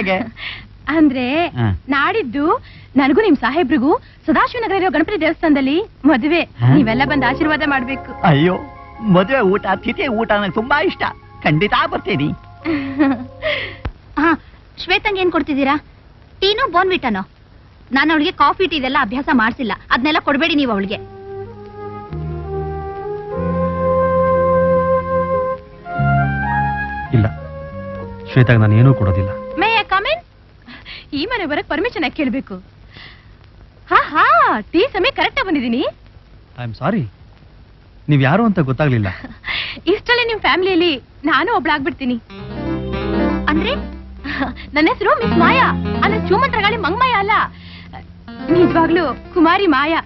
ಹೇಗೆ ಅಂದ್ರೆ ನಾಡಿದ್ದು ನನಗೂ ನಿಮ್ ಸಾಹೇಬ್ರಿಗೂ ಸದಾಶಿವನಗರ ಇರೋ ಗಣಪತಿ ದೇವಸ್ಥಾನದಲ್ಲಿ ಮದುವೆ. ನೀವೆಲ್ಲ ಬಂದು ಆಶೀರ್ವಾದ ಮಾಡ್ಬೇಕು. ಅಯ್ಯೋ, ಮದುವೆ ಊಟ ತಿಥಿ ಊಟ ನನಗೆ ತುಂಬಾ ಇಷ್ಟ. ಖಂಡಿತ ಬರ್ತೀನಿ. ಶ್ವೇತಂಗೆ ಏನ್ ಕೊಡ್ತಿದ್ದೀರಾ? ಟೀನೋ ಬೋನ್ವಿಟಾನೋ? ನಾನು ಅವಳಿಗೆ ಕಾಫಿ ಟೀ ಇದೆಲ್ಲ ಅಭ್ಯಾಸ ಮಾಡಿಸಿಲ್ಲ. ಅದನ್ನೆಲ್ಲ ಕೊಡ್ಬೇಡಿ ನೀವು ಅವಳಿಗೆ. ಇಲ್ಲ, ಶ್ವೇತಾಗ ನಾನು ಏನೂ ಕೊಡೋದಿಲ್ಲ. May I come in? ಈ ಮನೆ ಬರಕ್ ಪರ್ಮಿಷನ್ ಯಾಕೆ ಕೇಳ್ಬೇಕು? ಹಾ ಟೀ ಸಮಯ ಕರೆಕ್ಟ್ ಬಂದಿದ್ದೀನಿ. ಐ ಆಮ್ ಸಾರಿ, ನೀವ್ ಯಾರು ಅಂತ ಗೊತ್ತಾಗ್ಲಿಲ್ಲ. ಇಷ್ಟರಲ್ಲಿ ನಿಮ್ ಫ್ಯಾಮಿಲಿಯಲ್ಲಿ ನಾನು ಒಬ್ಳಾಗ್ಬಿಡ್ತೀನಿ. ಅಂದ್ರೆ ನನ್ನ ಹೆಸರು ಮಿಸ್ ಮಾಯಾ, ಅಲ್ಲ ಚೂಮಂತ್ರಗಾಳಿ ಮಂಗಮಾಯ ಅಲ್ಲ, ನಿಜವಾಗ್ಲೂ ಕುಮಾರಿ ಮಾಯಾ.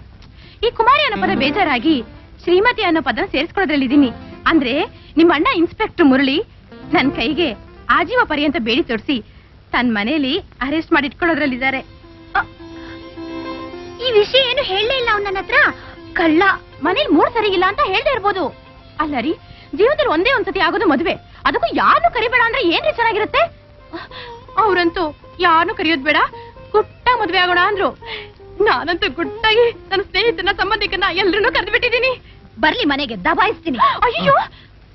ಈ ಕುಮಾರಿ ಅನ್ನೋ ಪದ ಬೇಜಾರಾಗಿ ಶ್ರೀಮತಿ ಅನ್ನೋ ಪದ ಸೇರಿಸ್ಕೊಳ್ಳೋದ್ರಲ್ಲಿದ್ದೀನಿ. ಅಂದ್ರೆ ನಿಮ್ಮ ಅಣ್ಣ ಇನ್ಸ್ಪೆಕ್ಟರ್ ಮುರಳಿ ನನ್ ಕೈಗೆ ಆಜೀವ ಪರ್ಯಂತ ಬೇಡಿ ತೊಡಿಸಿ ತನ್ನ ಮನೆಯಲ್ಲಿ ಅರೆಸ್ಟ್ ಮಾಡಿ ಇಟ್ಕೊಳ್ಳೋದ್ರಲ್ಲಿದ್ದಾರೆ. ಈ ವಿಷಯ ಏನು ಹೇಳಲೇ ಇಲ್ಲ ಅವ್ನ ನನ್ನ ಹತ್ರ. ಕಳ್ಳ, ಮನೇಲಿ ಮೂಡ್ ಸರಿಗಿಲ್ಲ ಅಂತ ಹೇಳ್ದೆ ಇರ್ಬೋದು. ಅಲ್ಲ ರೀ, ಜೀವನದಲ್ಲಿ ಒಂದೇ ಒಂದ್ಸತಿ ಆಗೋದು ಮದುವೆ, ಅದಕ್ಕೂ ಯಾರನ್ನು ಕರಿಬೇಡ ಅಂದ್ರೆ ಏನ್ರಿ ಚೆನ್ನಾಗಿರುತ್ತೆ? ಅವ್ರಂತೂ ಯಾರನ್ನು ಕರೆಯೋದ್ ಬೇಡ, ಗುಟ್ಟಾಗಿ ಮದ್ವೆ ಆಗೋಣ ಅಂದ್ರು. ನಾನಂತೂ ಗುಟ್ಟಾಗಿ ನನ್ನ ಸ್ನೇಹಿತನ ಸಂಬಂಧಿಕನ ಎಲ್ರನ್ನೂ ಕರೆದು ಬಿಟ್ಟಿದ್ದೀನಿ. ಬರ್ಲಿ ಮನೆಗೆ ದಬಾಯಿಸ್ತೀನಿ. ಅಯ್ಯೋ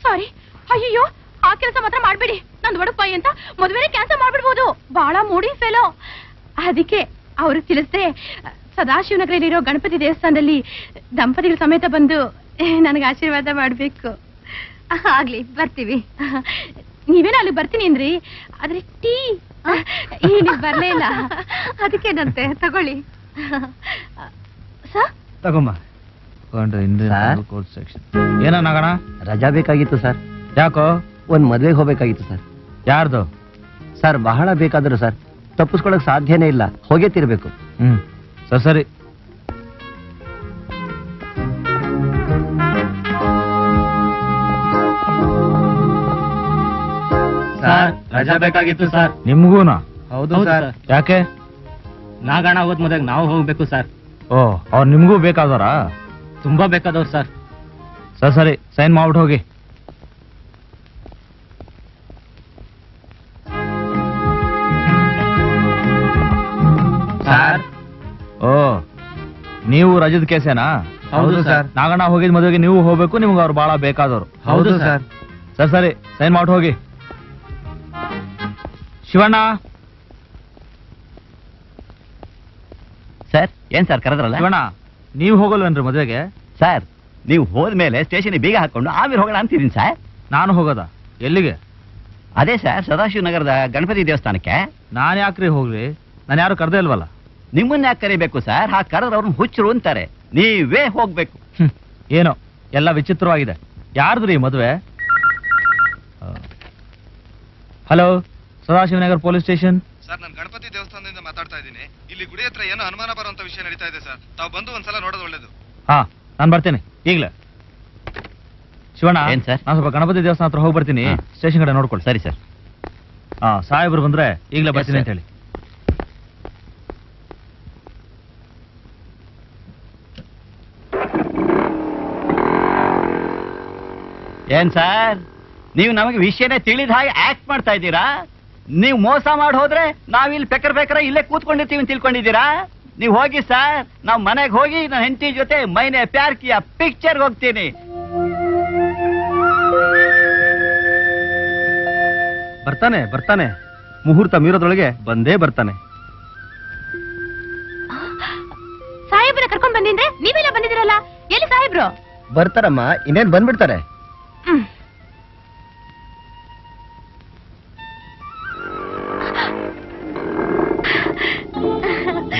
ಸಾರಿ, ಅಯ್ಯೋ ಆ ಕೆಲಸ ಮಾತ್ರ ಮಾಡ್ಬೇಡಿ. ನಂದು ಒಡಪಾಯಿ ಅಂತ ಮದುವೆನೇ ಕ್ಯಾನ್ಸಲ್ ಮಾಡ್ಬಿಡ್ಬೋದು. ಬಹಳ ಮೂಡಿ ಫೆಲೋ. ಅದಕ್ಕೆ ಅವ್ರಿಗೆ ತಿಳಿಸ್ದೆ ಸದಾಶಿವನಗರಲ್ಲಿರೋ ಗಣಪತಿ ದೇವಸ್ಥಾನದಲ್ಲಿ ದಂಪತಿಗಳ ಸಮೇತ ಬಂದು ನನಗೆ ಆಶೀರ್ವಾದ ಮಾಡ್ಬೇಕು. ಆಗ್ಲಿ, ಬರ್ತೀವಿ. ನೀವೇನ ಅಲ್ಲಿ ಬರ್ತೀನಿ ಅಂದ್ರಿ, ಆದ್ರೆ ಟೀ ನೀವು ಬರ್ಲೇ ಇಲ್ಲ. ಅದಕ್ಕೇನಂತೆ, ತಗೊಳ್ಳಿ. ತಗೊಂಬ. ಏನಾಗಣ? ರಜಾ ಬೇಕಾಗಿತ್ತು ಸರ್. ಯಾಕೋ? ಒಂದ್ ಮದ್ವೆಗೆ ಹೋಗ್ಬೇಕಾಗಿತ್ತು ಸರ್. ಯಾರ್ದು? ಸರ್ ಬಹಳ ಬೇಕಾದ್ರು ಸರ್, ತಪ್ಪಿಸ್ಕೊಳಕ್ ಸಾಧ್ಯನೇ ಇಲ್ಲ, ಹೋಗೇ ತಿರ್ಬೇಕು. ಸರಿ. ಸರ್ ರಜಾ ಬೇಕಾಗಿತ್ತು ಸರ್. ನಿಮ್ಗೂನಾ? ಹೌದು ಸರ್. ಯಾಕೆ? ನಾಗಣ ಹೋದ್ ಮದ್ವೆಗೆ ನಾವು ಹೋಗ್ಬೇಕು ಸರ್. ಓ, ಅವ್ರು ನಿಮ್ಗೂ ಬೇಕಾದವರ? ತುಂಬಾ ಬೇಕಾದವ್ರು ಸರ್. ಸರಿ, ಸೈನ್ ಮಾಡ್ಬಿಟ್ಟು ಹೋಗಿ. ಸರ್. ಓ, ನೀವು ರಜದ ಕೇಸೇನಾ? ಹೌದು ಸರ್. ನಾಗಣ್ಣ ಹೋಗಿದ್ ಮದುವೆಗೆ ನೀವು ಹೋಗ್ಬೇಕು, ನಿಮ್ಗೆ ಅವ್ರು ಬಹಳ ಬೇಕಾದವ್ರು. ಹೌದು ಸರ್. ಸರಿ, ಸೈನ್ ಮಾಡ್ಬಿಟ್ಟು ಹೋಗಿ. ಶಿವಣ್ಣ. ಸರ್ ಏನ್ ಸರ್ ಕರೆದ್ರಲ್ಲ? ಶಿವಣ್ಣ, ನೀವು ಹೋಗಲ್ವೇನ್ರಿ ಮದುವೆಗೆ? ಸರ್ ನೀವು ಹೋದ್ಮೇಲೆ ಸ್ಟೇಷನ್ ಬೀಗ ಹಾಕೊಂಡು ಆಮೇಲೆ ಹೋಗೋಣ ಅಂತಿದ್ದೀನಿ ಸರ್. ನಾನು ಹೋಗೋದಾ? ಎಲ್ಲಿಗೆ? ಅದೇ ಸರ್, ಸದಾಶಿವನಗರದ ಗಣಪತಿ ದೇವಸ್ಥಾನಕ್ಕೆ. ನಾನು ಯಾಕ್ರಿ ಹೋಗ್ಲಿ? ನಾನು ಯಾರು ಕರ್ದೇ ಇಲ್ವಲ್ಲ. ನಿಮ್ಮನ್ನ ಯಾಕೆ ಕರಿಬೇಕು ಸರ್? ಹಾಗೆ ಕರೆದ್ರೆ ಅವ್ರನ್ನ ಹುಚ್ಚರು ಅಂತಾರೆ. ನೀವೇ ಹೋಗ್ಬೇಕು. ಏನೋ ಎಲ್ಲ ವಿಚಿತ್ರವಾಗಿದೆ. ಯಾರ್ದ್ರಿ ಮದುವೆ? Hello, Sadashivanagar police station. Sir, ನಾನು ಗಣಪತಿ ದೇವಸ್ಥಾನದಿಂದ ಮಾತಾಡ್ತಾ ಇದ್ದೀನಿ. ಇಲ್ಲಿ ಗುಡಿ ಹತ್ರ ಏನೋ ಅನುಮಾನ ಬರುವಂತ ವಿಷಯ ನಡೀತಾ ಇದೆ ಸರ್. ತಾವು ಬಂದು ಒಂದ್ಸಲ ನೋಡೋದು ಒಳ್ಳೇದು. ಹಾ, ನಾನು ಬರ್ತೇನೆ ಈಗ್ಲೇ. ಶಿವಣ್ಣ, ಏನ್ ಸರ್? ನಾನು ಸ್ವಲ್ಪ ಗಣಪತಿ ದೇವಸ್ಥಾನ ಹತ್ರ ಹೋಗಿ ಬರ್ತೀನಿ. ಸ್ಟೇಷನ್ ಕಡೆ ನೋಡ್ಕೊಳ್ಳಿ. ಸರಿ ಸರ್. ಸಾಹೇಬ್ರು ಬಂದ್ರೆ ಈಗಲೇ ಬರ್ತೀನಿ ಅಂತ ಹೇಳಿ. ಏನ್ ಸರ್, ನೀವು ನಮಗೆ ವಿಷಯನೇ ತಿಳಿದ ಹಾಗೆ ಆಕ್ಟ್ ಮಾಡ್ತಾ ಇದ್ದೀರಾ? ನೀವು ಮೋಸ ಮಾಡಿ ಹೋದ್ರೆ ನಾವಿಲ್ಲಿ ಪೆಕರ ಇಲ್ಲೇ ಕೂತ್ಕೊಂಡಿರ್ತೀವಿ ಅಂತ ತಿಳ್ಕೊಂಡಿದ್ದೀರಾ? ನೀವು ಹೋಗಿ ಸರ್, ನಾವು ಮನೆಗೆ ಹೋಗಿ ನನ್ನ ಹೆಂಡತಿ ಜೊತೆ ಮೈನೆ ಪ್ಯಾರ್ ಕಿಯಾ ಪಿಕ್ಚರ್ಗೆ ಹೋಗ್ತೀನಿ. ಬರ್ತಾನೆ. ಮುಹೂರ್ತ ಮೀರೋದ್ರೊಳಗೆ ಬಂದೇ ಬರ್ತಾನೆ. ಸಾಹೇಬ್ರ ಕರ್ಕೊಂಡ್ ಬಂದಿದ್ರೆ ನೀವೆಲ್ಲ ಬಂದಿದ್ದೀರಲ್ಲ, ಎಲ್ಲಿ ಸಾಹೇಬ್ರು? ಬರ್ತಾರಮ್ಮ, ಇನ್ನೇನ್ ಬಂದ್ಬಿಡ್ತಾರೆ.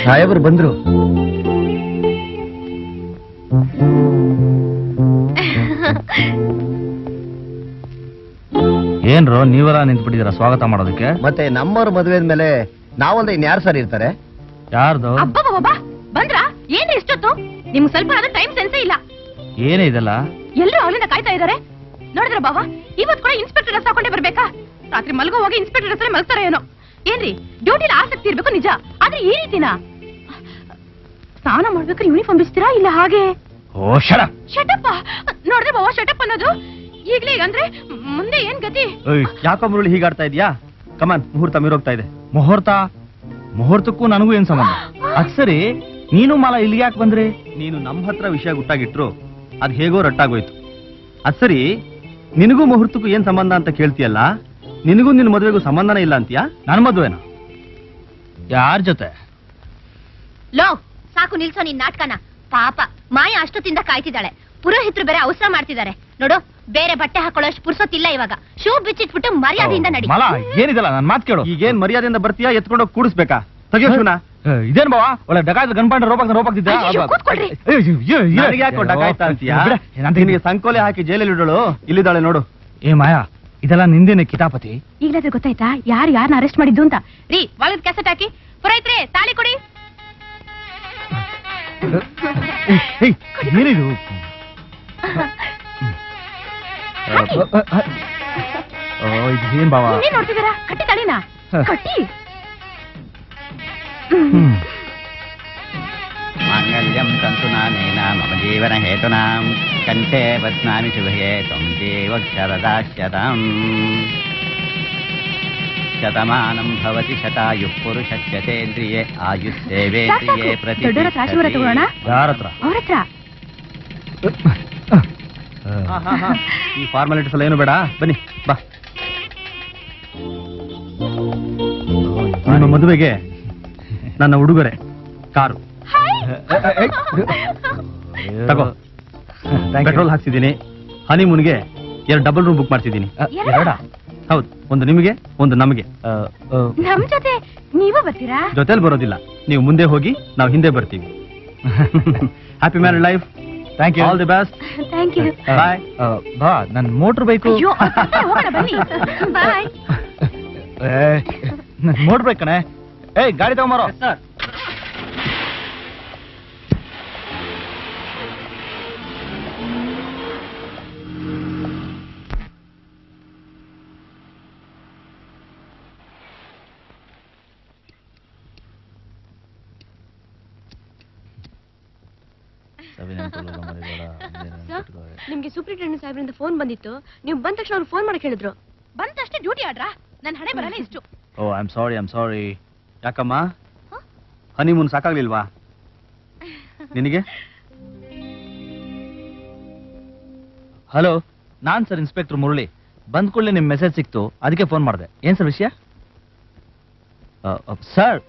ಸಾಹೇಬ್ರು ಬಂದ್ರು. ಏನ್ರೋ ನೀವೆಲ್ಲ ನಿಂತ್ಬಿಟ್ಟಿದ್ದೀರಾ ಸ್ವಾಗತ ಮಾಡೋದಕ್ಕೆ? ಮತ್ತೆ ನಮ್ಮವ್ರ ಮದುವೆ ಮೇಲೆ ನಾವೊಂದು ಇನ್ಯಾರು ಸರ್ ಇರ್ತಾರೆ? ಯಾರ್ದು? ಅಬ್ಬಬ್ಬಬ್ಬಾ, ಬಂದ್ರಾ? ಏನ್ರಿ ಇಷ್ಟೊತ್ತು? ನಿಮ್ಗೆ ಸ್ವಲ್ಪ ಟೈಮ್ ಸೆನ್ಸೇ ಇಲ್ಲ. ಏನೇ ಇದೆಲ್ಲ? ಎಲ್ಲರೂ ಅವಳಿಂದ ಕಾಯ್ತಾ ಇದ್ದಾರೆ. ನೋಡಿದ್ರ ಬಾವ, ಇವತ್ತು ಕೂಡ ಇನ್ಸ್ಪೆಕ್ಟರ್ ಡ್ರೆಸ್ ಹಾಕೊಂಡೇ ಬರ್ಬೇಕಾ? ರಾತ್ರಿ ಮಲ್ಗೋ ಹೋಗಿ ಇನ್ಸ್ಪೆಕ್ಟರ್ ಡ್ರೆಸ್ ಮಲ್ಗ್ತಾರ ಏನೋ. ಏನ್ರಿ, ಡ್ಯೂಟಿಲಿ ಆಸಕ್ತಿ ಇರ್ಬೇಕು ನಿಜ, ಆದ್ರೆ ಈ ರೀತಿನಾ? ಸ್ನಾನ ಮಾಡ್ಬೇಕಾದ್ರೆ ಯೂನಿಫಾರ್ಮ್ ಬಿಸ್ತೀರಾ ಇಲ್ಲ ಹಾಗೆ? ಓ ಶಟಪ್ಪ. ನೋಡಿದ್ರೆ ಬಾವ, ಶಟಪ್ ಅನ್ನೋದು ಈಗ್ಲೇ ಅಂದ್ರೆ ಮುಂದೆ ಏನ್ ಗತಿ? ಯಾಕೋ ಮುರುಳಿ ಹೀಗಾಡ್ತಾ ಇದ್ಯಾ? ಕಮಾನ್, ಮುಹೂರ್ತ ಮೀರೋಗ್ತಾ ಇದೆ. ಮುಹೂರ್ತಕ್ಕೂ ನನಗೂ ಏನ್ ಸಂಬಂಧ? ಅದ್ ಸರಿ, ನೀನು ಮಾಲ ಇಲ್ಲಿಗೆ ಯಾಕೆ ಬಂದ್ರಿ? ನೀನು ನಮ್ಮ ಹತ್ರ ವಿಷಯ ಗುಟ್ಟಾಗಿಟ್ರು ಅದ್ ಹೇಗೋ ರಟ್ಟಾಗೋಯ್ತು. ಅದ್ ಸರಿ, ನಿನಗೂ ಮುಹೂರ್ತಕ್ಕೂ ಏನ್ ಸಂಬಂಧ ಅಂತ ಕೇಳ್ತೀಯಲ್ಲ, ನಿನಗೂ ನಿನ್ನ ಮದುವೆಗೂ ಸಂಬಂಧನೇ ಇಲ್ಲ ಅಂತೀಯಾ? ನನ್ನ ಮದುವೆನ ಯಾರ ಜೊತೆ? ಲೋ ಸಾಕು, ನಿಲ್ಸೋ ನಿನ್ ನಾಟಕನ. ಪಾಪ ಮಾಯ ಅಷ್ಟೊತ್ತಿಂದ ಕಾಯ್ತಿದ್ದಾಳೆ. ಪುರೋಹಿತರು ಬೇರೆ ಅವಸರ ಮಾಡ್ತಿದ್ದಾರೆ ನೋಡು. ಬೇರೆ ಬಟ್ಟೆ ಹಾಕೊಳ್ಳೋಷ್ಟು ಪುರ್ಸೊತ್ತಿಲ್ಲ ಇವಾಗ. ಶೂ ಬಿಚ್ಚಿಟ್ಬಿಟ್ಟು ಮರ್ಯಾದೆಯಿಂದ ನಡಿ. ಮಾಲ ಏನಿದಲ್ಲ, ನನ್ ಮಾತು ಕೇಳು. ಈಗೇನ್ ಮರ್ಯಾದೆಯಿಂದ ಬರ್ತೀಯಾ? ಎತ್ಕೊಂಡೋಗಿ ಕೂಡಿಸ್ಬೇಕಾ? ತೆಗಿಯೋ ಶೂನ. ಇದೇನ್ ಬಾವ, ಒಳ್ಳೆ ಡಕಾಯ್ತು ಗನ್ಪಾಂಡ ರೋಪಾಗ್ತಿದ್ದ. ಯಾಕೋ ಡಕಾಯ್ತ ಅಂತೀಯಾ? ನಿನಗೆ ಸಂಕೋಲೆ ಹಾಕಿ ಜೈಲಲ್ಲಿ ಇಡೋಳು ಇಲ್ಲಿದ್ದಾಳೆ ನೋಡು. ಏ ಮಾಯಾ, ಇದೆಲ್ಲ ನಿಂದೇನೆ ಕಿತಾಪತಿ. ಈಗಲಾದ್ರೆ ಗೊತ್ತಾಯ್ತಾ ಯಾರನ್ನ ಅರೆಸ್ಟ್ ಮಾಡಿದ್ದು ಅಂತ? ರೀ ಒಳಗ್ ಕ್ಯಾಸೆಟ್ ಹಾಕಿ. ಪುರೋಹಿತ್ರೆ ತಾಳಿ ಕೊಡಿ. ಏನಿದು? ಇದೇನ್ ಬಾವ? ಇನ್ನೇನ್ ನೋಡ್ತಿದ್ದೀರಾ? ಕಟ್ಟಿ ತಾಳಿನ ಕಟ್ಟಿ. ಮಾಂಗಲ್ಯಂ ತಂತು ನಾನೇನ ಮಮ ಜೀವನ ಹೇತುನಾಂ ಕಂಠೆ ಬಧ್ನಾಮಿ ಶುಭೇ ತ್ವಂ ದೇವ ಶರದಾಶ್ಯತಾಂ ಶತಮಾನಂ ಭವತಿ ಶತಾಯುಃ ಪುರುಷಸ್ಯ ತೇಂದ್ರಿಯೇ ಆಯುಸ್ಸೇವೇಂದ್ರಿಯೇ ಪ್ರತಿಷ್ಠಿತೇ. ಯಾರತ್ರ? ಅವ್ರತ್ರ. ಈ ಫಾರ್ಮಾಲಿಟೀಸ್ ಎಲ್ಲ ಏನು ಬೇಡ, ಬನ್ನಿ ಬಾ. ನಿಮ್ಮ ಮದುವೆಗೆ ನನ್ನ ಉಡುಗೊರೆ ಕಾರು. ತಗೋ, ಪೆಟ್ರೋಲ್ ಹಾಕ್ಸಿದ್ದೀನಿ. ಹನಿಮೂನ್ಗೆ 2 ಡಬಲ್ ರೂಮ್ ಬುಕ್ ಮಾಡ್ತಿದ್ದೀನಿ. ಹೌದು, ಒಂದು ನಿಮಗೆ, ಒಂದು ನಮಗೆ. ನಮ್ ಜೊತೆ ನೀವೂ ಬರ್ತೀರಾ? ಜೊತೆಲಿ ಬರೋದಿಲ್ಲ, ನೀವು ಮುಂದೆ ಹೋಗಿ ನಾವು ಹಿಂದೆ ಬರ್ತೀವಿ. Happy married life. Thank you. All the best. Thank you. Bye. ಬಾ, ನನ್ನ ಮೋಟ್ರ್ ಬೇಕು. ಅಯ್ಯೋ, ಹೋಗೋಣ ಬನ್ನಿ. ಬಾಯ್. ನನ್ ಮೋಟ್ರ್ ಬೇಕು ಕಣೆ. ಏಯ್, ಗಾಡಿ ತಗೊಂಬಾರೋ. ನಿಮ್ಗೆ ಸೂಪರಿಂಟೆಂಡೆಂಟ್ ಸಾಹೇಬ್ರಿಂದ ಫೋನ್ ಬಂದಿತ್ತು. ನೀವು ಬಂದ ತಕ್ಷಣ ಅವ್ರು ಫೋನ್ ಮಾಡಕ್ ಹೇಳಿದ್ರು. ಬಂದ ತಕ್ಷಣ ಡ್ಯೂಟಿ ಆಡ್ರಾ? ನನ್ನ ಹಣೆ ಬರಲ್ಲ ಇಷ್ಟು. ಓ, ಐ ಆಮ್ ಸಾರಿ. ಯಾಕಮ್ಮ, ಹನಿಮೂನ್ ಸಾಕಾಗ್ಲಿಲ್ವಾ ನಿನಗೆ? ಹಲೋ, ನಾನ್ ಸರ್ ಇನ್ಸ್ಪೆಕ್ಟರ್ ಮುರಳಿ. ಬಂದ್ ಕೂಡಲೇ ನಿಮ್ ಮೆಸೇಜ್ ಸಿಕ್ತು, ಅದಕ್ಕೆ ಫೋನ್ ಮಾಡಿದೆ. ಏನ್ ಸರ್ ವಿಷಯ? Sir,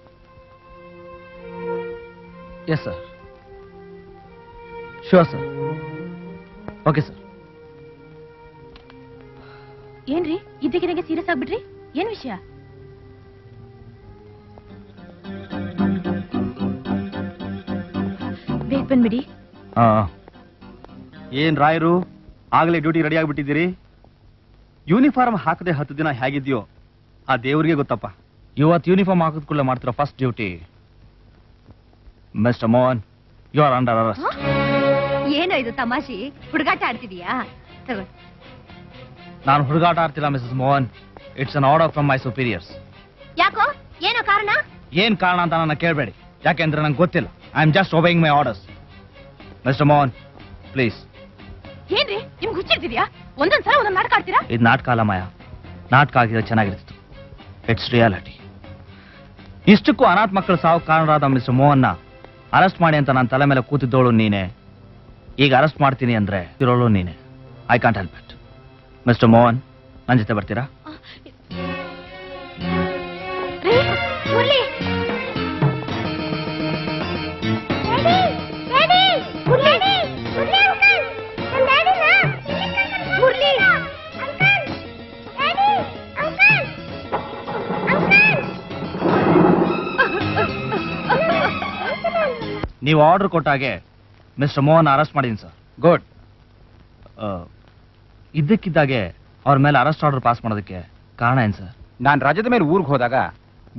yes sir, sure sir. Okay sir. ಏನ್ರಿ ಇದ್ದಕ್ಕಿನಾಗೆ ಸೀರಿಯಸ್ ಆಗ್ಬಿಟ್ರಿ? ಏನ್ ವಿಷಯ? ಬೇಗ ಬಂದ್ಬಿಡಿ. ಏನ್ ರಾಯರು, ಆಗ್ಲೇ ಡ್ಯೂಟಿ ರೆಡಿ ಆಗ್ಬಿಟ್ಟಿದ್ದೀರಿ? ಯೂನಿಫಾರ್ಮ್ ಹಾಕದೆ 10 ದಿನ ಹೇಗಿದ್ಯೋ ಆ ದೇವ್ರಿಗೆ ಗೊತ್ತಪ್ಪ. ಇವತ್ತು ಯೂನಿಫಾರ್ಮ್ ಹಾಕಿದ ಕೂಡಲೇ ಮಾಡ್ತಿರೋ first duty. Mister Mohan, you are under arrest. ಏನೋ ಇದು ತಮಾಷೆ? ಹುಡುಗಾಟ ಆಡ್ತಿದೀಯಾ? ನಾನು ಹುಡುಗಾಟ ಆಡ್ತಿಲ್ಲ Mrs Mohan. It's an order from my superiors. ಯಾಕೋ, ಏನೋ ಕಾರಣ? ಏನ್ ಕಾರಣ ಅಂತ ನನ್ನ ಕೇಳಬೇಡಿ, ಯಾಕೆಂದ್ರೆ ನಂಗೆ ಗೊತ್ತಿಲ್ಲ. I am just obeying my orders. Mister Mohan, please. ಏನ್ರಿ ನಿಮ್ಗೆ ಹುಚ್ಚಿರ್ತಿದ್ಯಾ? ಒಂದೊಂದ್ಸಲ ಒಂದೊಂದು ನಾಟಕ ಆಡ್ತೀರಾ? ಇದು ನಾಟಕ ಅಲ್ಲ ಮಾಯ, ನಾಟಕ ಆಗಿದ್ರೆ ಚೆನ್ನಾಗಿರ್ತಿತ್ತು. It's reality. ಇಷ್ಟಕ್ಕೂ ಅನಾಥ ಮಕ್ಕಳ ಸಾವು ಕಾರಣರಾದ ಮಿಸ್ಟರ್ ಮೋಹನ್ನ ಅರೆಸ್ಟ್ ಮಾಡಿ ಅಂತ ನನ್ನ ತಲೆ ಮೇಲೆ ಕೂತಿದ್ದೋಳು ನೀನೆ. ಈಗ ಅರೆಸ್ಟ್ ಮಾಡ್ತೀನಿ ಅಂದ್ರೆ ಇರೋಳು ನೀನೆ. I can't help it. Mister Mohan, ನನ್ನ ಜೊತೆ ಬರ್ತೀರಾ? ನೀವು ಆರ್ಡರ್ ಕೊಟ್ಟಾಗೆ ಮಿಸ್ಟರ್ ಮೋಹನ್ ಅರೆಸ್ಟ್ ಮಾಡಿದ್ದೀನಿ ಸರ್. ಗುಡ್. ಇದ್ದಕ್ಕಿದ್ದಾಗೆ ಅವ್ರ ಮೇಲೆ ಅರೆಸ್ಟ್ ಆರ್ಡರ್ ಪಾಸ್ ಮಾಡೋದಕ್ಕೆ ಕಾರಣ ಏನು ಸರ್? ನಾನು ರಾಜ್ಯದ ಮೇಲೆ ಊರಿಗೆ ಹೋದಾಗ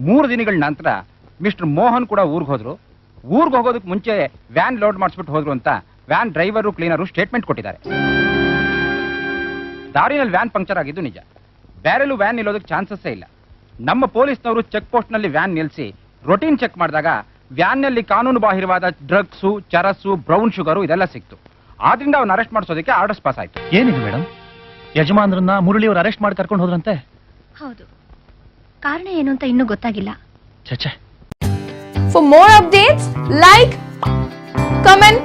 3 ದಿನಗಳ ನಂತರ ಮಿಸ್ಟರ್ ಮೋಹನ್ ಕೂಡ ಊರಿಗೆ ಹೋದ್ರು. ಊರಿಗೆ ಹೋಗೋದಕ್ಕೆ ಮುಂಚೆ ವ್ಯಾನ್ ಲೋಡ್ ಮಾಡಿಸ್ಬಿಟ್ಟು ಹೋದ್ರು ಅಂತ ವ್ಯಾನ್ ಡ್ರೈವರು ಕ್ಲೀನರು ಸ್ಟೇಟ್ಮೆಂಟ್ ಕೊಟ್ಟಿದ್ದಾರೆ. ದಾರಿನಲ್ಲಿ ವ್ಯಾನ್ ಪಂಕ್ಚರ್ ಆಗಿದ್ದು ನಿಜ. ಬೇರೆಲ್ಲೂ ವ್ಯಾನ್ ನಿಲ್ಲೋದಕ್ಕೆ ಚಾನ್ಸಸ್ಸೇ ಇಲ್ಲ. ನಮ್ಮ ಪೊಲೀಸ್ನವರು ಚೆಕ್ ಪೋಸ್ಟ್ ನಲ್ಲಿ ವ್ಯಾನ್ ನಿಲ್ಲಿಸಿ ರೊಟೀನ್ ಚೆಕ್ ಮಾಡಿದಾಗ ವ್ಯಾನ್ನಲ್ಲಿ ಕಾನೂನು ಬಾಹಿರವಾದ ಡ್ರಗ್ಸು, ಚರಸ್ಸು, ಬ್ರೌನ್ ಶುಗರು ಇದೆಲ್ಲ ಸಿಕ್ತು. ಆದ್ರಿಂದ ಅವ್ನ ಅರೆಸ್ಟ್ ಮಾಡಿಸೋದಕ್ಕೆ ಆರ್ಡರ್ಸ್ ಪಾಸ್ ಆಯ್ತು. ಏನಿದೆ ಮೇಡಮ್, ಯಜಮಾನ್ರನ್ನ ಮುರಳಿ ಅವರು ಅರೆಸ್ಟ್ ಮಾಡಿ ಕರ್ಕೊಂಡು ಹೋದ್ರಂತೆ? ಹೌದು. ಕಾರಣ ಏನು ಅಂತ ಇನ್ನೂ ಗೊತ್ತಾಗಿಲ್ಲ. ಛೆ For more updates, like, comment,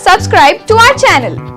subscribe to our channel.